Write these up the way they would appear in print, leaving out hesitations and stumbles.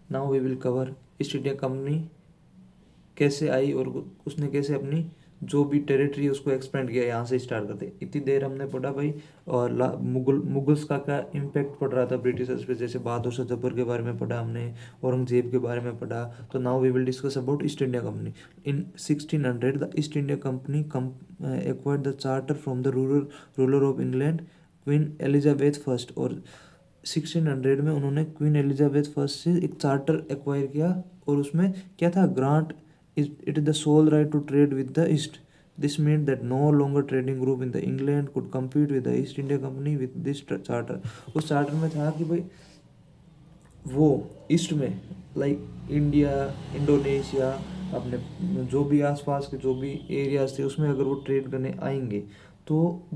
Now we will cover East India Company कैसे आई और उसने कैसे अपनी जो भी टेरिटरी उसको एक्सपेंड किया, यहाँ से स्टार्ट करते। इतनी देर हमने पढ़ा भाई। और मुगल्स का क्या इम्पैक्ट पड़ रहा था ब्रिटिशर्स पे, जैसे बहादुर शाह जफर के बारे में पढ़ा हमने, औरंगजेब के बारे में पढ़ा। तो now we will discuss about East India Company. In 1600 the East India Company acquired the charter from the ruler of England Queen Elizabeth first. और 1600 में उन्होंने क्वीन एलिजाबेथ फर्स्ट से एक चार्टर एक्वायर किया, और उसमें क्या था, grant it is the sole right to trade with the East. This meant that no longer trading group in the England could compete with the East India Company with this charter. उस charter में था कि भाई वो east में like India, Indonesia, अपने जो भी आसपास के जो भी एरियाज थे उसमें अगर वो ट्रेड करने आएंगे तो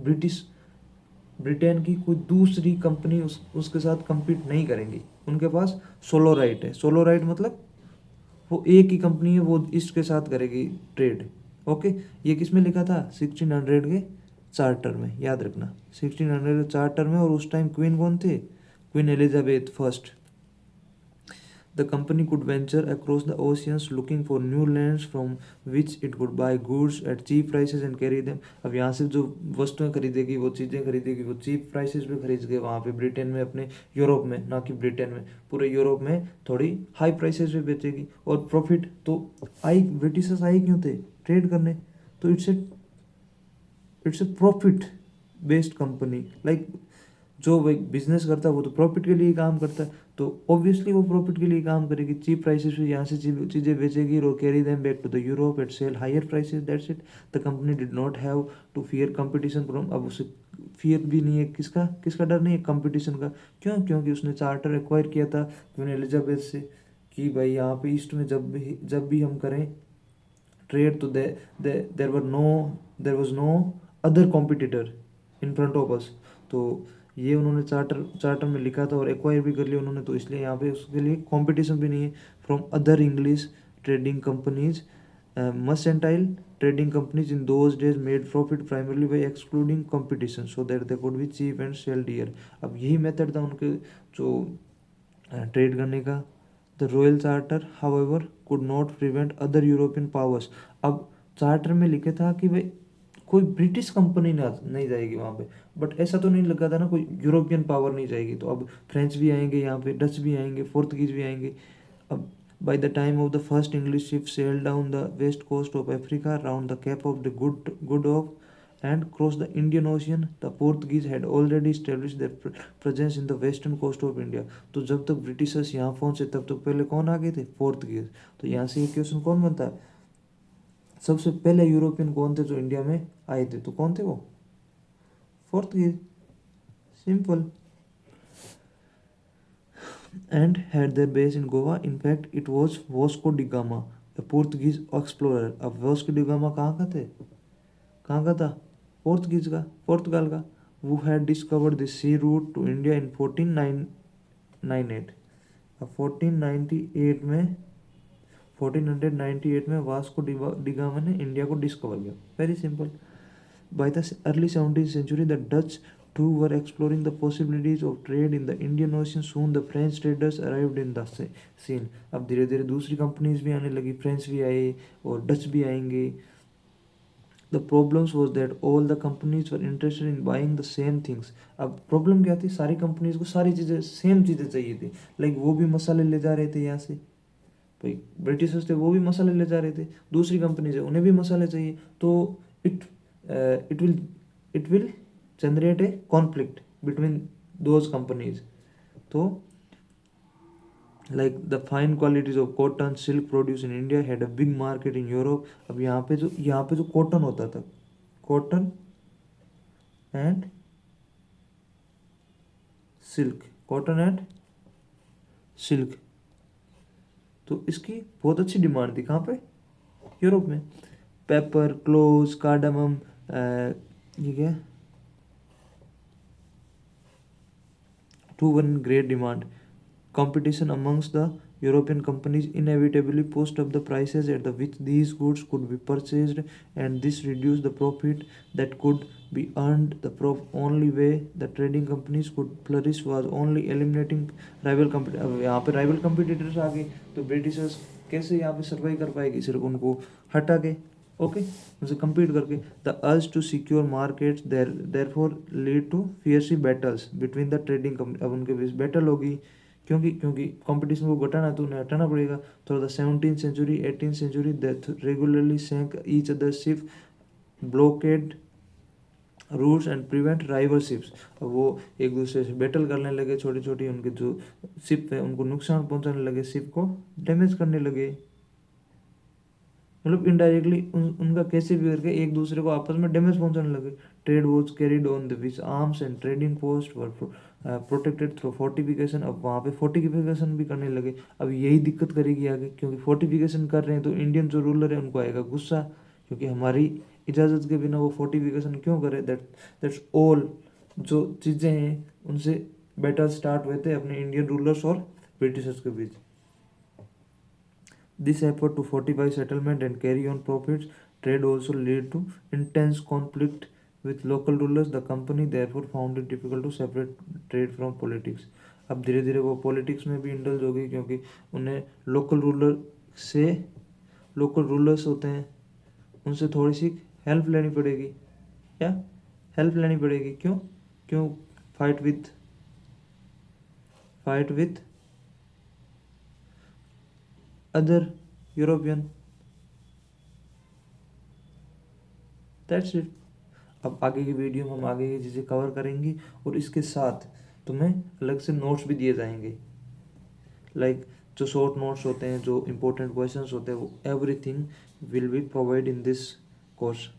ब्रिटेन की कोई दूसरी कंपनी उसके साथ compete नहीं करेंगी। उनके पास सोलो राइट है। सोलो राइट मतलब वो एक ही कंपनी है, वो ईस्ट के साथ करेगी ट्रेड। ओके, ये किस में लिखा था, 1600 के चार्टर में, याद रखना 1600 के चार्टर में। और उस टाइम क्वीन कौन थे, queen Elizabeth first. The company could venture across the oceans looking for new lands from which it could buy goods at cheap prices and carry them. अब यहाँ से जो वस्तुएं खरीदेगी, वो चीज़ें खरीदेगी, वो चीप प्राइसेस पे खरीद के वहाँ पे ब्रिटेन में, अपने यूरोप में, ना कि ब्रिटेन में, पूरे यूरोप में थोड़ी हाई प्राइसेस पे बेचेगी। और प्रॉफिट तो आई, ब्रिटिशर्स आई क्यों थे, ट्रेड करने। तो it's a profit based company. Like जो भाई बिजनेस करता है वो तो प्रॉफिट के लिए काम करता है, तो ऑब्वियसली वो प्रॉफिट के लिए काम करेगी। चीप प्राइसेस पे यहाँ से चीज़ें बेचेगी और carry them back to the Europe at sell higher prices, that's it. The company did not have to fear competition from. अब उसे फियर भी नहीं है, किसका किसका डर नहीं है, कंपटीशन का। क्यों, क्योंकि उसने चार्टर एक्वायर किया था क्वीन एलिजाबेथ से कि भाई यहाँ पे ईस्ट में जब भी हम करें ट्रेड, तो there was no other competitor in front of us. तो ये उन्होंने चार्टर में लिखा था और एक्वायर भी कर लिया उन्होंने, तो इसलिए यहाँ पे उसके लिए कंपटीशन भी नहीं है from other English trading companies. Mercantile trading companies in those days made profit primarily by excluding competition so that they could be cheap and sell dear. अब यही मेथड था उनके जो ट्रेड करने का। The royal charter however could not prevent other European powers. अब charter में लिखे था कि भाई कोई ब्रिटिश कंपनी नहीं जाएगी वहाँ पे, बट ऐसा तो नहीं लगा था ना कोई यूरोपियन पावर नहीं जाएगी। तो अब फ्रेंच भी आएंगे यहाँ पे, डच भी आएंगे, पोर्तुगीज भी आएंगे। अब by the time of the first English ship sail down the west coast of Africa round the cape of the good of and cross the Indian Ocean, the Portuguese had already established their presence in the western coast of India. तो जब तक Britishers यहाँ पहुंचे तब तक पहले कौन आ गए थे, पोर्तुगीज। तो यहाँ से ये क्वेश्चन कौन बनता है, सबसे पहले यूरोपियन कौन थे जो इंडिया में आए थे, तो कौन थे वो, Portuguese, simple. And had there base in Goa, in fact it was Vasco D gamma, a Portuguese explorer। अब वास्को डी गामा कहाँ का थे, कहाँ का था, पोर्तुगीज का, पुर्तगाल का। वो had discovered the sea route to India in 1498। अब 1498 में वास्को डिगामा ने इंडिया को डिस्कवर किया, very simple. By the early 17th century the Dutch too were exploring the possibilities of trade in the Indian Ocean. Soon the French traders arrived in the scene। अब धीरे धीरे दूसरी companies भी आने लगी, French भी आए और डच भी आएंगे। The problems was that all the companies were interested in buying the same things. अब प्रॉब्लम क्या थी, सारी कंपनीज को सारी चीज़ें सेम चीज़ें चाहिए थी। लाइक वो भी मसाले ले जा रहे थे यहाँ से, भाई ब्रिटिशर्स थे वो भी मसाले ले जा रहे थे, दूसरी कंपनी से उन्हें भी मसाले चाहिए। तो it it will it will generate a conflict between those companies. तो like the fine qualities of cotton silk produce in India had a big market in Europe. अब यहाँ पे जो कॉटन होता था, cotton and silk, cotton and silk, तो इसकी बहुत अच्छी डिमांड थी कहाँ पे, यूरोप में। पेपर, क्लोव्स, कार्डामम, ये क्या, to one great demand. competition amongst the European companies inevitably pushed up the prices at the which these goods could be purchased, and this reduced the profit that could be earned. The only way the trading companies could flourish was only eliminating rival competitors. अब यहाँ पे rival competitors आ गए तो Britishers कैसे यहाँ पे survive कर पाएगी? सिर्फ उनको हटा के, ओके, उनसे compete करके. The urge to secure markets therefore lead to fierce battles between the trading companies. अब उनके बीच बैटल होगी क्योंकि कंपटीशन को घटाना तो उन्हें हटाना पड़ेगा. तो the 17th century 18th century that regularly sank each other's ship, blockade routes and prevent rivalships. अब वो एक दूसरे से बैटल करने लगे, छोटी छोटी उनके जो शिप है उनको नुकसान पहुंचाने लगे, शिप को डैमेज करने लगे. मतलब इनडायरेक्टली उनका कैसे भी करके एक दूसरे को आपस में डैमेज पहुंचाने लगे. Trade was carried on the which arms and trading post were protected through fortification. अब वहाँ पे फोर्टिफिकेशन भी करने लगे. अब यही दिक्कत करेगी आगे, क्योंकि फोर्टिफिकेशन कर रहे हैं तो इंडियन जो रूलर है उनको आएगा गुस्सा, क्योंकि हमारी इजाज़त के बिना वो फोर्टिफिकेशन क्यों करे. दैट्स ऑल जो चीज़ें हैं उनसे बैटल स्टार्ट हुए थे अपने इंडियन रूलर्स और ब्रिटिशर्स के बीच. This effort to fortify settlement and carry on profits trade also led to intense conflict with local rulers. The company therefore found it difficult to separate trade from politics. अब धीरे धीरे वो politics में भी indulge हो गई, क्योंकि उन्हें लोकल रूलर्स होते हैं उनसे थोड़ी सी हेल्प लेनी पड़ेगी. क्या हेल्प लेनी पड़ेगी? क्यों fight with other European. That's it. अब आगे की वीडियो में हम आगे की चीज़ें कवर करेंगे और इसके साथ तुम्हें अलग से नोट्स भी दिए जाएंगे. लाइक जो शॉर्ट नोट्स होते हैं, जो इम्पोर्टेंट क्वेश्चंस होते हैं, वो everything will be provide in this course.